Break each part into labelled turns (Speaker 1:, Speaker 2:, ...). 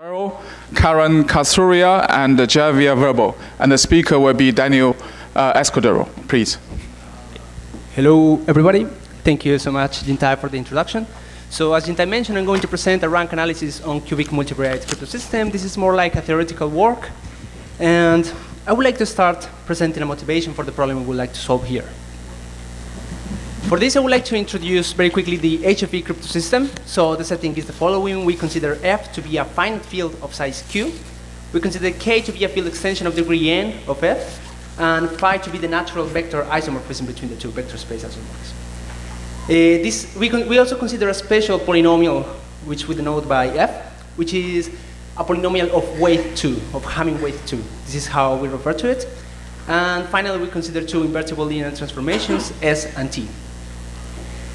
Speaker 1: Karen Kasuria and Javier Verbo. And the speaker will be Daniel Escudero, please.
Speaker 2: Hello, everybody. Thank you so much, Jintai, for the introduction. So as Jintai mentioned, I'm going to present a rank analysis on cubic multivariate crypto system. This is more like a theoretical work. And I would like to start presenting a motivation for the problem we would like to solve here. For this, I would like to introduce very quickly the Hiv crypto system. So the setting is the following. We consider F to be a finite field of size Q. We consider K to be a field extension of degree n of F, and phi to be the natural vector isomorphism between the two, vector space isomorphism. We also consider a special polynomial, which we denote by F, which is a polynomial of weight 2, of Hamming weight 2. This is how we refer to it. And finally, we consider two invertible linear transformations, S and T.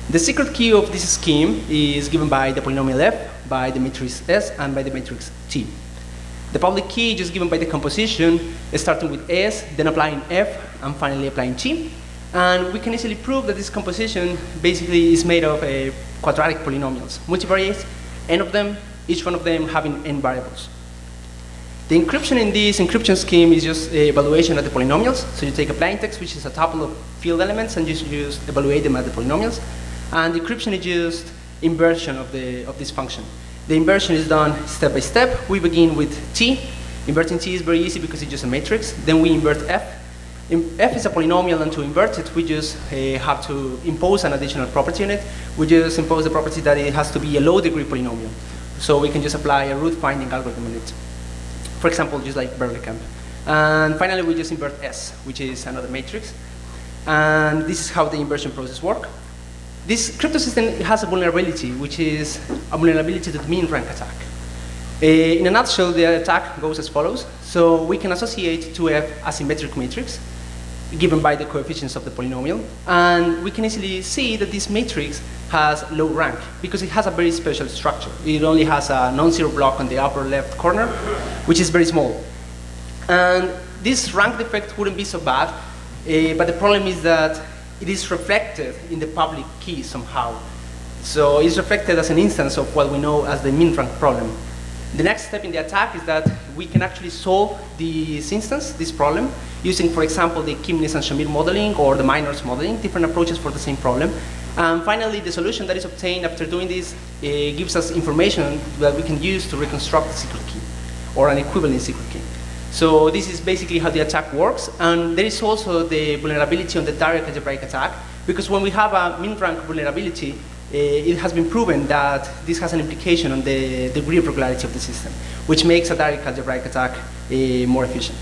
Speaker 2: The secret key of this scheme is given by the polynomial F, by the matrix S, and by the matrix T. The public key is just given by the composition, starting with S, then applying F, and finally applying T. And we can easily prove that this composition basically is made of quadratic polynomials, multivariate, n of them, each one of them having n variables. The encryption in this encryption scheme is just evaluation of the polynomials. So you take a plain text, which is a tuple of field elements, and you just evaluate them as the polynomials. And decryption is just inversion of this function. The inversion is done step by step. We begin with T. Inverting T is very easy because it's just a matrix. Then we invert F. F is a polynomial, and to invert it, we just have to impose an additional property on it. We just impose the property that it has to be a low-degree polynomial. So we can just apply a root-finding algorithm on it. For example, just like Berlekamp. And finally, we just invert S, which is another matrix. And this is how the inversion process works. This crypto system has a vulnerability, which is a vulnerability to the mean rank attack. In a nutshell, the attack goes as follows. So we can associate 2F asymmetric matrix, given by the coefficients of the polynomial. And we can easily see that this matrix has low rank, because it has a very special structure. It only has a non-zero block on the upper left corner, which is very small. And this rank defect wouldn't be so bad, but the problem is that it is reflected in the public key somehow. So it's reflected as an instance of what we know as the min rank problem. The next step in the attack is that we can actually solve this instance, this problem, using, for example, the Kemnitz and Shamir modeling or the minors modeling, different approaches for the same problem. And finally, the solution that is obtained after doing this gives us information that we can use to reconstruct the secret key, or an equivalent secret key. So this is basically how the attack works. And there is also the vulnerability on the direct algebraic attack, because when we have a min rank vulnerability, it has been proven that this has an implication on the degree of regularity of the system, which makes a direct algebraic attack more efficient.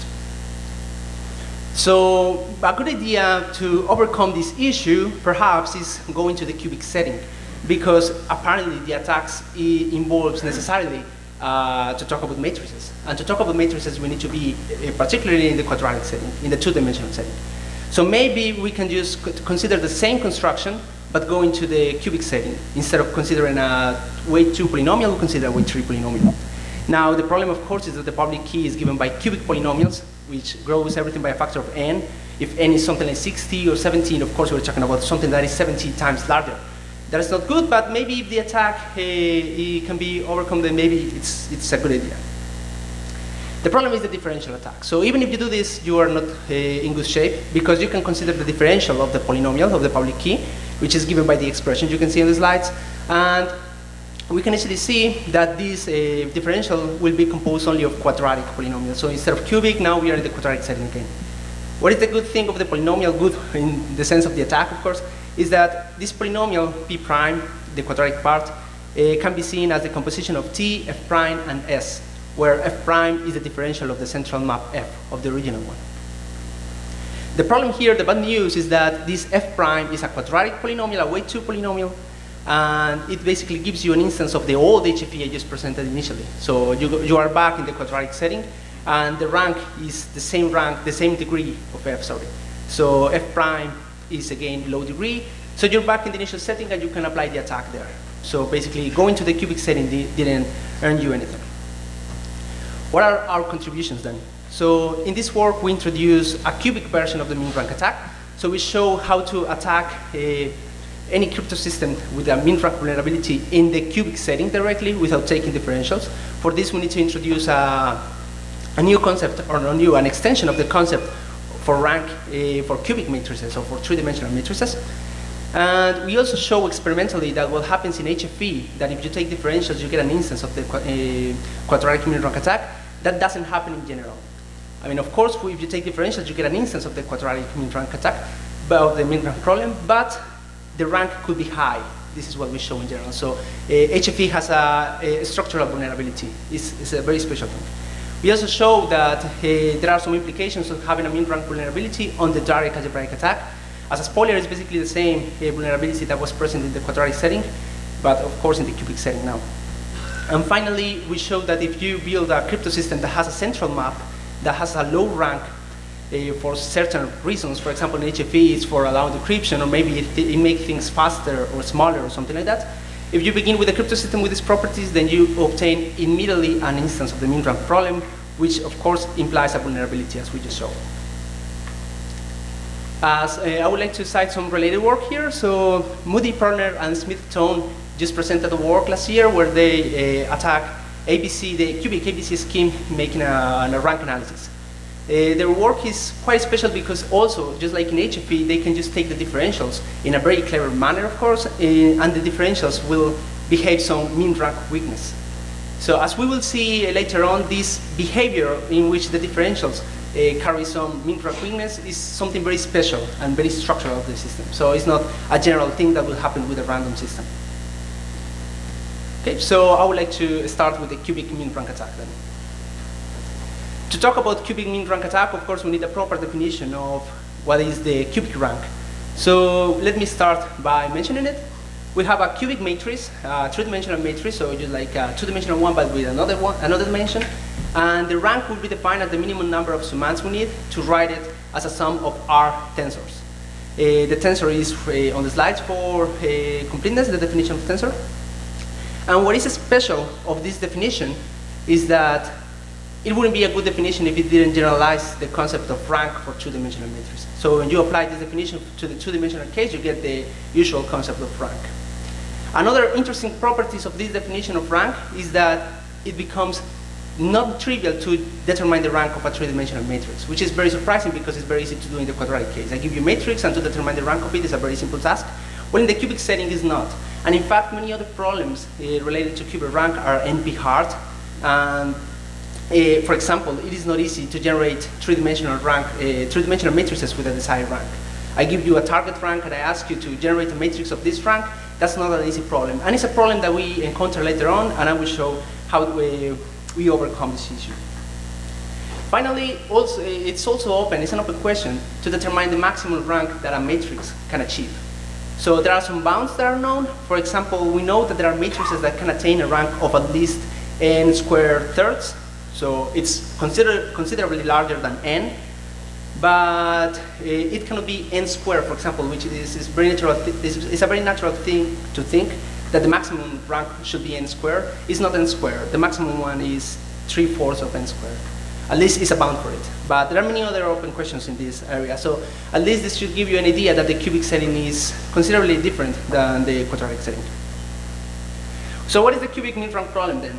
Speaker 2: So a good idea to overcome this issue, perhaps, is going to the cubic setting, because apparently the attacks involves necessarily to talk about matrices. And to talk about matrices, we need to be particularly in the quadratic setting, in the two-dimensional setting. So maybe we can just consider the same construction, but go into the cubic setting. Instead of considering a weight 2 polynomial, we consider a weight 3 polynomial. Now, the problem, of course, is that the public key is given by cubic polynomials, which grows everything by a factor of n. If n is something like 60 or 17, of course, we're talking about something that is 70 times larger. That is not good, but maybe if the attack it can be overcome, then maybe it's a good idea. The problem is the differential attack. So even if you do this, you are not in good shape, because you can consider the differential of the polynomial, of the public key, which is given by the expressions you can see on the slides. And we can actually see that this differential will be composed only of quadratic polynomials. So instead of cubic, now we are in the quadratic setting again. What is the good thing of the polynomial, good in the sense of the attack, of course, is that this polynomial, p prime, the quadratic part, can be seen as the composition of t, f prime, and s, where f prime is the differential of the central map f of the original one. The problem here, the bad news, is that this f prime is a quadratic polynomial, a weight 2 polynomial, and it basically gives you an instance of the old HFE I just presented initially. So you are back in the quadratic setting, and the rank is the same rank, the same degree of f, sorry. So f prime is again low degree. So you're back in the initial setting, and you can apply the attack there. So basically, going to the cubic setting didn't earn you anything. What are our contributions then? So in this work, we introduce a cubic version of the min rank attack. So we show how to attack any crypto system with a min rank vulnerability in the cubic setting directly without taking differentials. For this, we need to introduce a new concept, or an extension of the concept for rank for cubic matrices, or for three-dimensional matrices. And we also show experimentally that what happens in HFE, that if you take differentials, you get an instance of the quadratic min rank attack. That doesn't happen in general. I mean, of course, if you take differentials, you get an instance of the quadratic min rank attack, of the min rank problem, but the rank could be high. This is what we show in general. So HFE has a structural vulnerability. It's a very special thing. We also show that there are some implications of having a min rank vulnerability on the direct algebraic attack. As a spoiler, it's basically the same vulnerability that was present in the quadratic setting, but of course in the cubic setting now. And finally, we show that if you build a crypto system that has a central map, that has a low rank for certain reasons, for example, in HFE, it's for allowing decryption, or maybe it makes things faster or smaller or something like that. If you begin with a crypto system with these properties, then you obtain immediately an instance of the min rank problem, which of course implies a vulnerability, as we just showed. I would like to cite some related work here. So Moody, Perner, and Smith-Tone just presented a work last year where they attack ABC, the cubic ABC scheme, making a rank analysis. Their work is quite special because also, just like in HFE, they can just take the differentials in a very clever manner, of course, and the differentials will behave some min rank weakness. So as we will see later on, this behavior in which the differentials carry some min rank weakness is something very special and very structural of the system. So it's not a general thing that will happen with a random system. Okay, so I would like to start with the cubic min rank attack then. To talk about cubic min rank attack, of course, we need a proper definition of what is the cubic rank. So let me start by mentioning it. We have a cubic matrix, a three-dimensional matrix, so just like a two-dimensional one, but with another dimension. And the rank will be defined as the minimum number of summands we need to write it as a sum of R tensors. The tensor is on the slides for completeness, the definition of tensor. And what is special of this definition is that it wouldn't be a good definition if it didn't generalize the concept of rank for two-dimensional matrices. So when you apply this definition to the two-dimensional case, you get the usual concept of rank. Another interesting properties of this definition of rank is that it becomes not trivial to determine the rank of a three-dimensional matrix, which is very surprising because it's very easy to do in the quadratic case. I give you a matrix, and to determine the rank of it is a very simple task. Well, in the cubic setting, it's not. And in fact, many other problems related to cubic rank are NP hard. And for example, it is not easy to generate three-dimensional matrices with a desired rank. I give you a target rank, and I ask you to generate a matrix of this rank. That's not an easy problem. And it's a problem that we encounter later on, and I will show how we overcome this issue. Finally, it's an open question to determine the maximal rank that a matrix can achieve. So there are some bounds that are known. For example, we know that there are matrices that can attain a rank of at least n squared thirds. So it's considerably larger than n. But it cannot be n squared, for example, which is very natural. It's a very natural thing to think that the maximum rank should be n squared. It's not n squared. The maximum one is 3/4 of n squared. At least it's a bound for it. But there are many other open questions in this area. So at least this should give you an idea that the cubic setting is considerably different than the quadratic setting. So what is the cubic min rank problem then?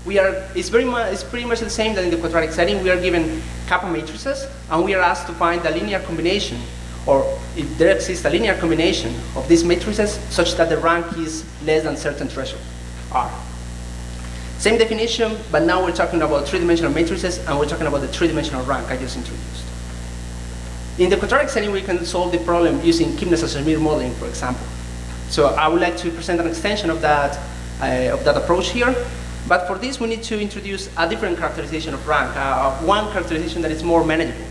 Speaker 2: It's pretty much the same than in the quadratic setting. We are given kappa matrices, and we are asked to find a linear combination, or if there exists a linear combination of these matrices such that the rank is less than certain threshold, R. Same definition, but now we're talking about three-dimensional matrices, and we're talking about the three-dimensional rank I just introduced. In the quadratic setting, we can solve the problem using Kibner-Sassamir modeling, for example. So I would like to present an extension of that approach here. But for this, we need to introduce a different characterization of rank, one characterization that is more manageable.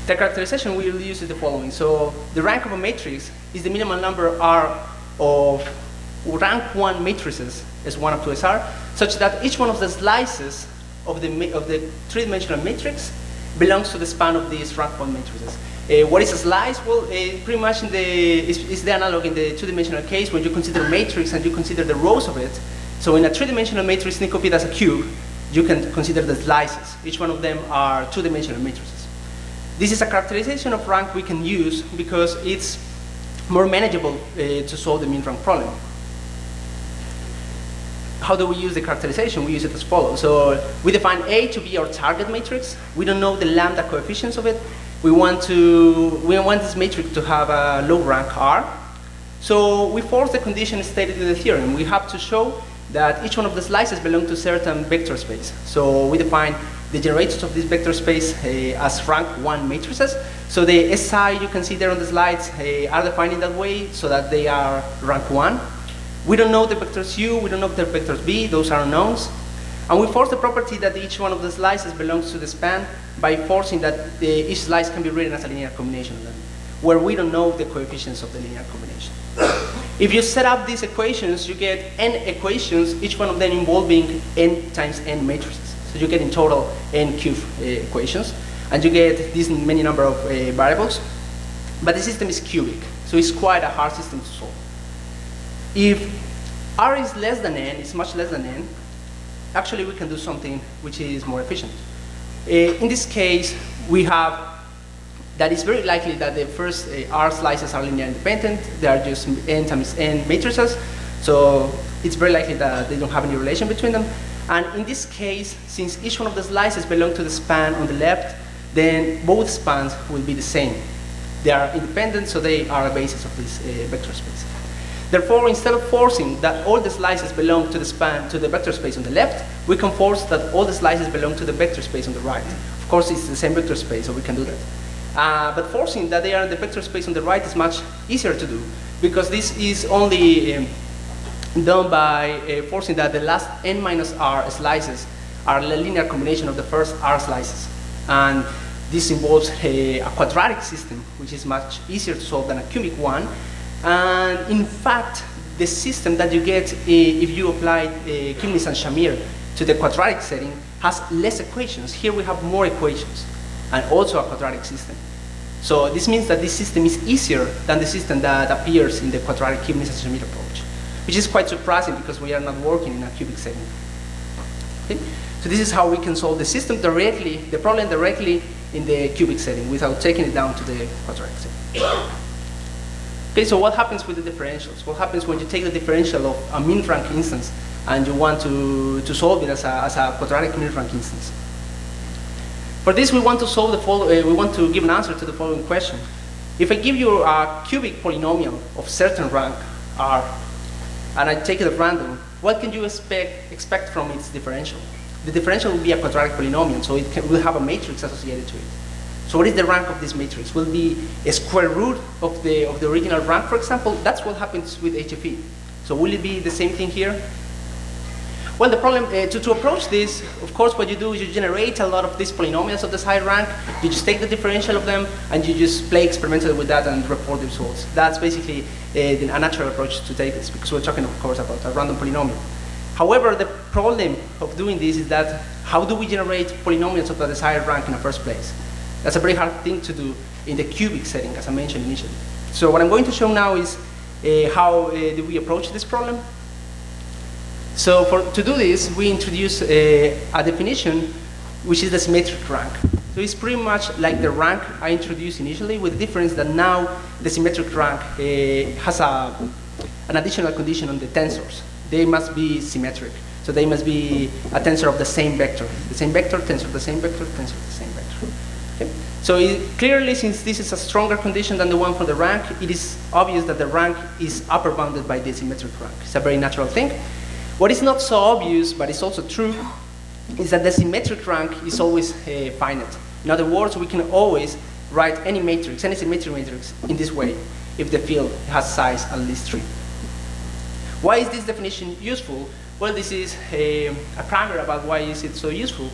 Speaker 2: The characterization we will use is the following. So the rank of a matrix is the minimum number R of rank 1 matrices, S1 up to SR, such that each one of the slices of the three-dimensional matrix belongs to the span of these rank 1 matrices. What is a slice? Well, pretty much is the analog in the two-dimensional case when you consider matrix and you consider the rows of it. So in a three-dimensional matrix, think of it as a cube. You can consider the slices. Each one of them are two-dimensional matrices. This is a characterization of rank we can use because it's more manageable to solve the min rank problem. How do we use the characterization? We use it as follows. So we define A to be our target matrix. We don't know the lambda coefficients of it. We want this matrix to have a low rank R. So we force the condition stated in the theorem. We have to show that each one of the slices belong to certain vector space. So we define the generators of this vector space as rank 1 matrices. So the SI you can see there on the slides are defined in that way so that they are rank 1. We don't know the vectors U, we don't know the vectors B, those are unknowns. And we force the property that each one of the slices belongs to the span by forcing that each slice can be written as a linear combination of them, where we don't know the coefficients of the linear combination. If you set up these equations, you get n equations, each one of them involving n times n matrices. So you get in total n cubed equations, and you get this many number of variables. But the system is cubic, so it's quite a hard system to solve. If R is less than n, it's much less than n, actually we can do something which is more efficient. In this case, we have that it's very likely that the first R slices are linear independent. They are just n times n matrices. So it's very likely that they don't have any relation between them. And in this case, since each one of the slices belong to the span on the left, then both spans will be the same. They are independent, so they are a basis of this vector space. Therefore, instead of forcing that all the slices belong to the span, to the vector space on the left, we can force that all the slices belong to the vector space on the right. Of course, it's the same vector space, so we can do that. But forcing that they are in the vector space on the right is much easier to do, because this is only done by forcing that the last n minus r slices are a linear combination of the first r slices. And this involves a quadratic system, which is much easier to solve than a cubic one. And in fact, the system that you get if you apply Kivnis and Shamir to the quadratic setting has less equations. Here we have more equations, and also a quadratic system. So this means that this system is easier than the system that appears in the quadratic Kivnis and Shamir approach, which is quite surprising because we are not working in a cubic setting. Okay? So this is how we can solve the system directly, the problem directly in the cubic setting without taking it down to the quadratic setting. Okay, so what happens with the differentials? What happens when you take the differential of a min rank instance and you want to solve it as a quadratic min rank instance? For this, we want to solve the following. We want to give an answer to the following question: if I give you a cubic polynomial of certain rank R, and I take it at random, what can you expect from its differential? The differential will be a quadratic polynomial, so it will have a matrix associated to it. So what is the rank of this matrix? Will it be a square root of the original rank, for example? That's what happens with HFE. So will it be the same thing here? Well, the problem, to approach this, of course, what you do is you generate a lot of these polynomials of this high rank. You just take the differential of them, and you just play experimentally with that and report the results. That's basically a natural approach to take this, because we're talking, of course, about a random polynomial. However, the problem of doing this is that how do we generate polynomials of the desired rank in the first place? That's a very hard thing to do in the cubic setting, as I mentioned initially. So what I'm going to show now is how do we approach this problem. So to do this, we introduce a definition, which is the symmetric rank. So it's pretty much like the rank I introduced initially, with the difference that now the symmetric rank has an additional condition on the tensors. They must be symmetric. So they must be a tensor of the same vector. The same vector, tensor the same vector, tensor the same vector. Okay? So clearly, since this is a stronger condition than the one for the rank, it is obvious that the rank is upper bounded by the symmetric rank. It's a very natural thing. What is not so obvious, but is also true, is that the symmetric rank is always finite. In other words, we can always write any matrix, any symmetric matrix, in this way, if the field has size at least 3. Why is this definition useful? Well, this is a primer about why is it so useful.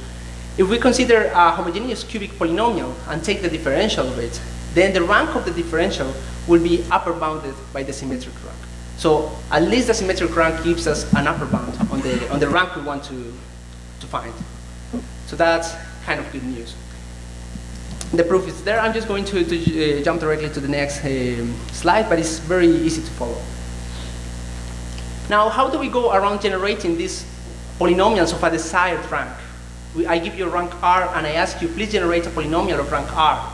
Speaker 2: If we consider a homogeneous cubic polynomial and take the differential of it, then the rank of the differential will be upper bounded by the symmetric rank. So at least the symmetric rank gives us an upper bound on the rank we want to find. So that's kind of good news. The proof is there. I'm just going to jump directly to the next slide, but it's very easy to follow. Now, how do we go around generating these polynomials of a desired rank? I give you rank R, and I ask you, please generate a polynomial of rank R.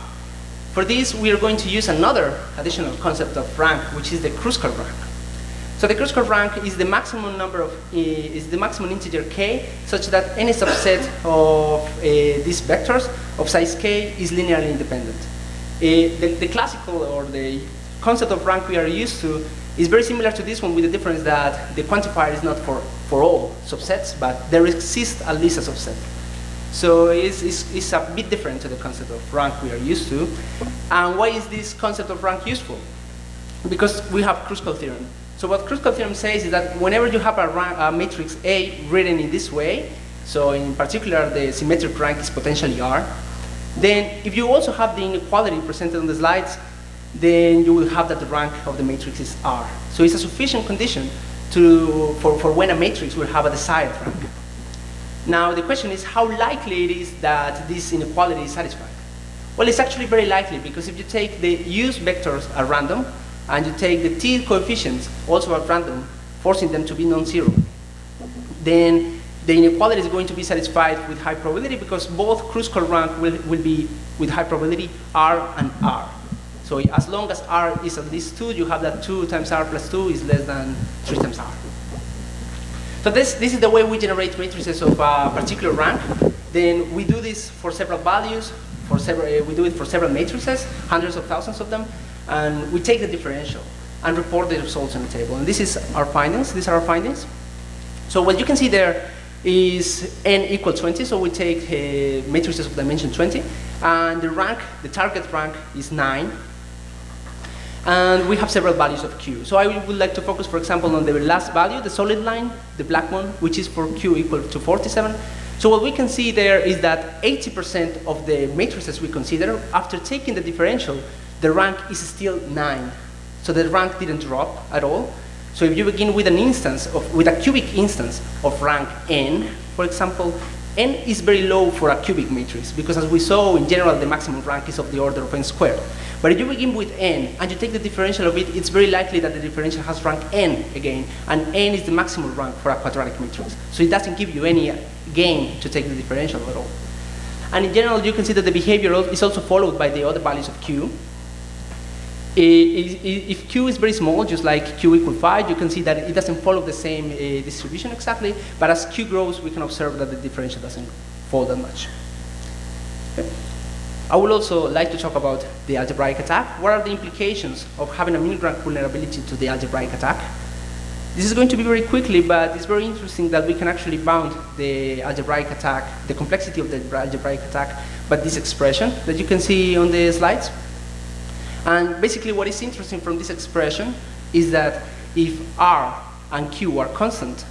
Speaker 2: For this, we are going to use another additional concept of rank, which is the Kruskal rank. So the Kruskal rank is the maximum integer k, such that any subset of these vectors of size k is linearly independent. The classical or the concept of rank we are used to is very similar to this one, with the difference that the quantifier is not for all subsets, but there exists at least a subset. So it's a bit different to the concept of rank we are used to. And why is this concept of rank useful? Because we have Kruskal theorem. So what Kruskal theorem says is that whenever you have a matrix A written in this way, so in particular the symmetric rank is potentially R, then if you also have the inequality presented on the slides, then you will have that the rank of the matrix is R. So it's a sufficient condition for when a matrix will have a desired rank. Now the question is how likely it is that this inequality is satisfied. Well, it's actually very likely, because if you take the use vectors at random and you take the t coefficients also at random, forcing them to be non-zero, then the inequality is going to be satisfied with high probability, because both Kruskal rank will be with high probability R and R. So as long as R is at least 2, you have that 2 times R plus 2 is less than 3 times R. So this is the way we generate matrices of a particular rank. Then we do this for several values, we do it for several matrices, hundreds of thousands of them, and we take the differential and report the results on the table. And this is our findings. These are our findings. So what you can see there is n equal 20, so we take matrices of dimension 20, and the rank, the target rank is 9. And we have several values of Q. So I would like to focus, for example, on the last value, the solid line, the black one, which is for Q equal to 47. So what we can see there is that 80% of the matrices we consider, after taking the differential, the rank is still 9. So the rank didn't drop at all. So if you begin with an instance with a cubic instance of rank n, for example, n is very low for a cubic matrix, because as we saw, in general, the maximum rank is of the order of n squared. But if you begin with n and you take the differential of it, it's very likely that the differential has rank n again, and n is the maximum rank for a quadratic matrix. So it doesn't give you any gain to take the differential at all. And in general, you can see that the behavior is also followed by the other values of Q. If Q is very small, just like Q equal 5, you can see that it doesn't follow the same distribution exactly, but as Q grows, we can observe that the differential doesn't fall that much. Okay. I would also like to talk about the algebraic attack. What are the implications of having a min-rank vulnerability to the algebraic attack? This is going to be very quickly, but it's very interesting that we can actually bound the algebraic attack, the complexity of the algebraic attack, by this expression that you can see on the slides. And basically what is interesting from this expression is that if R and Q are constant,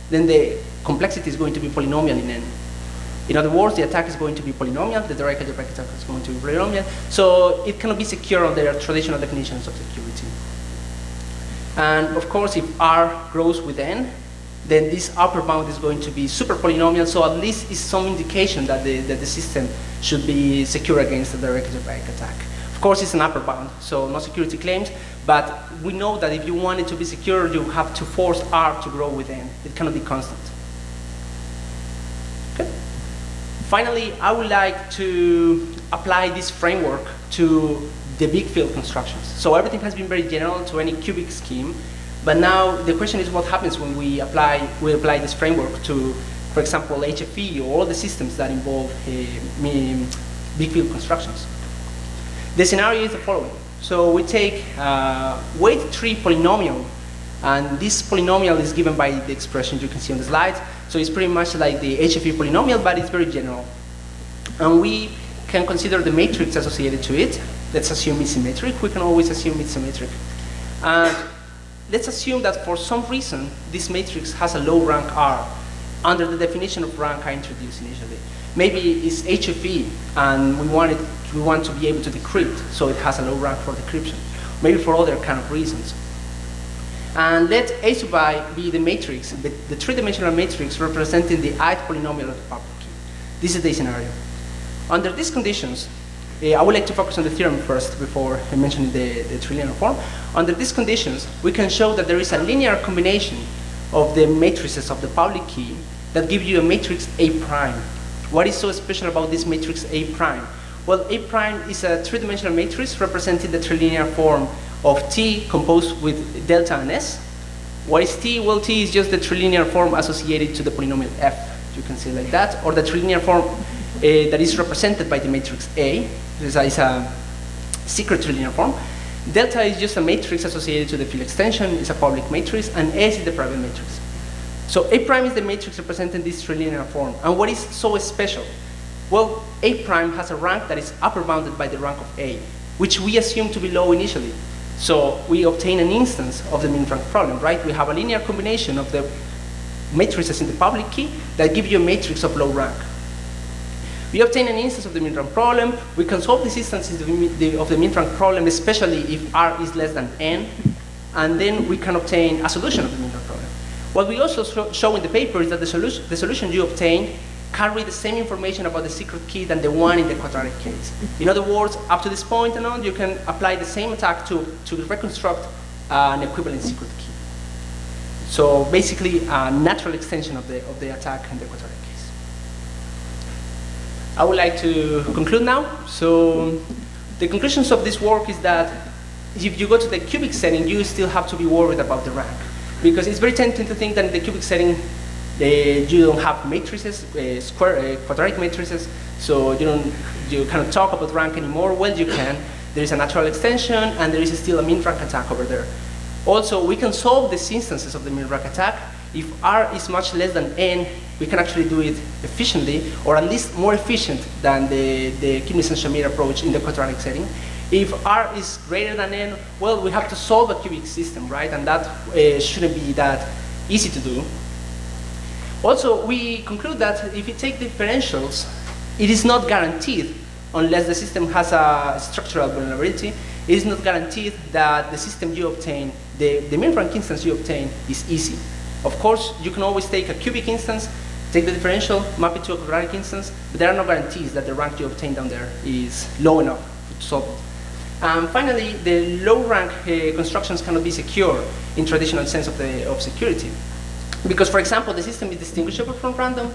Speaker 2: then the complexity is going to be polynomial in N. In other words, the attack is going to be polynomial, the direct algebraic attack is going to be polynomial, so it cannot be secure under traditional definitions of security. And of course, if R grows with N, then this upper bound is going to be super polynomial, so at least it's some indication that the system should be secure against the direct algebraic attack. Of course, it's an upper bound, so no security claims, but we know that if you want it to be secure, you have to force R to grow with N. It cannot be constant. Okay. Finally, I would like to apply this framework to the big field constructions. So everything has been very general to any cubic scheme, but now the question is what happens when we apply this framework to, for example, HFE or all the systems that involve big field constructions. The scenario is the following. So we take weight 3 polynomial, and this polynomial is given by the expression you can see on the slide. So it's pretty much like the HFE polynomial, but it's very general. And we can consider the matrix associated to it. Let's assume it's symmetric. We can always assume it's symmetric. And let's assume that for some reason, this matrix has a low rank R under the definition of rank I introduced initially. Maybe it's HFE, and we want to be able to decrypt, so it has a low rank for decryption. Maybe for other kind of reasons. And let A sub I be the matrix, the three-dimensional matrix representing the ith polynomial of the public key. This is the scenario. Under these conditions, I would like to focus on the theorem first before mentioning the trilinear form. Under these conditions, we can show that there is a linear combination of the matrices of the public key that give you a matrix A prime. What is so special about this matrix A prime? Well, A prime is a three-dimensional matrix representing the trilinear form of T composed with delta and S. What is T? Well, T is just the trilinear form associated to the polynomial F. You can see it like that, or the trilinear form that is represented by the matrix A. This is a secret trilinear form. Delta is just a matrix associated to the field extension. It's a public matrix, and S is the private matrix. So A prime is the matrix representing this trilinear form. And what is so special? Well, A prime has a rank that is upper bounded by the rank of A, which we assume to be low initially. So we obtain an instance of the min rank problem, right? We have a linear combination of the matrices in the public key that give you a matrix of low rank. We obtain an instance of the min rank problem. We can solve this instance of the min rank problem, especially if R is less than N, and then we can obtain a solution of the min rank problem. What we also show in the paper is that the solution you obtain carry the same information about the secret key than the one in the quadratic case. In other words, up to this point and on, you can apply the same attack to reconstruct an equivalent secret key. So basically, a natural extension of the attack in the quadratic case. I would like to conclude now. So the conclusions of this work is that if you go to the cubic setting, you still have to be worried about the rank. Because it's very tempting to think that in the cubic setting, you don't have matrices, quadratic matrices, so you cannot talk about rank anymore. Well, you can. There is a natural extension, and there is still a min rank attack over there. Also, we can solve these instances of the min rank attack. If R is much less than N, we can actually do it efficiently, or at least more efficient than the Kipnis-Shamir approach in the quadratic setting. If R is greater than N, well, we have to solve a cubic system, right? And that shouldn't be that easy to do. Also, we conclude that if you take differentials, it is not guaranteed, unless the system has a structural vulnerability, it is not guaranteed that the system you obtain, the min rank instance you obtain, is easy. Of course, you can always take a cubic instance, take the differential, map it to a quadratic instance, but there are no guarantees that the rank you obtain down there is low enough to solve it. Finally, the low rank constructions cannot be secure in traditional sense of security. Because, for example, the system is distinguishable from random.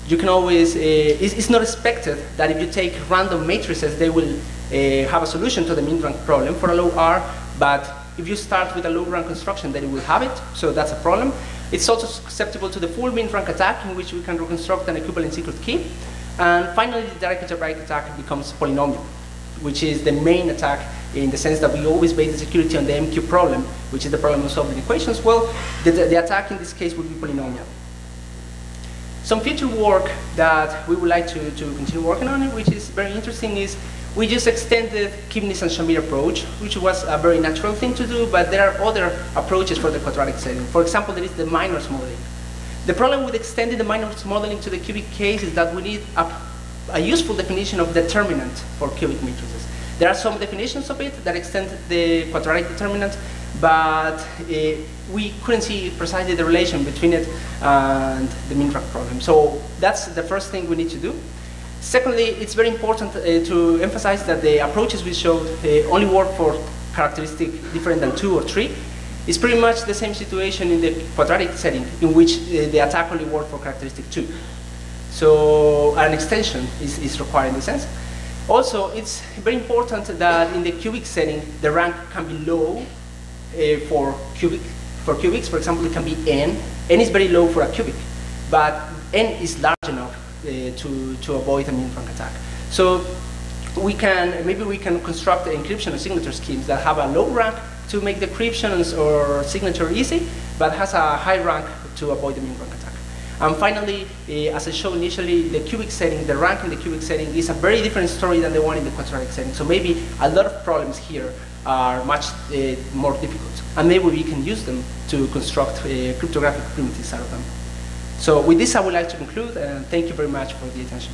Speaker 2: You can always, it's not expected that if you take random matrices, they will have a solution to the min rank problem for a low R, but if you start with a low rank construction, then it will have it, so that's a problem. It's also susceptible to the full min rank attack, in which we can reconstruct an equivalent secret key. And finally, the direct algebraic attack becomes polynomial, which is the main attack in the sense that we always base the security on the MQ problem, which is the problem of solving equations. Well, the attack in this case would be polynomial. Some future work that we would like to continue working on, which is very interesting, is we just extended Kipnis and Shamir approach, which was a very natural thing to do, but there are other approaches for the quadratic setting. For example, there is the minors modeling. The problem with extending the minors modeling to the cubic case is that we need a useful definition of determinant for cubic matrices. There are some definitions of it that extend the quadratic determinant, but we couldn't see precisely the relation between it and the min rank problem. So that's the first thing we need to do. Secondly, it's very important to emphasize that the approaches we showed only work for characteristic different than 2 or 3. It's pretty much the same situation in the quadratic setting, in which the attack only works for characteristic 2. So an extension is required in this sense. Also, it's very important that in the cubic setting, the rank can be low for cubics. For example, it can be n. N is very low for a cubic, but n is large enough to avoid a min rank attack. So maybe we can construct encryption and signature schemes that have a low rank to make decryptions or signature easy, but has a high rank to avoid the min rank attack. And finally, as I showed initially, the cubic setting, the rank in the cubic setting is a very different story than the one in the quadratic setting. So maybe a lot of problems here are much more difficult. And maybe we can use them to construct cryptographic primitives out of them. So with this, I would like to conclude, and thank you very much for the attention.